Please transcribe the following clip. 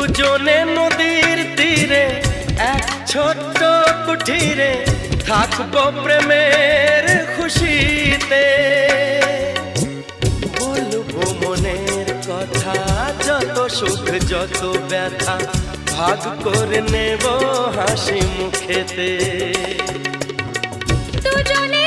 দুজনে নদীর তীরে এক ছোট্ট কুঠিরে থাকবো প্রেমের খুশিতে। বলবো মনের কথা, যত সুখ যত ব্যথা ভাগ করে নেব হাসি মুখেতে। দুজনে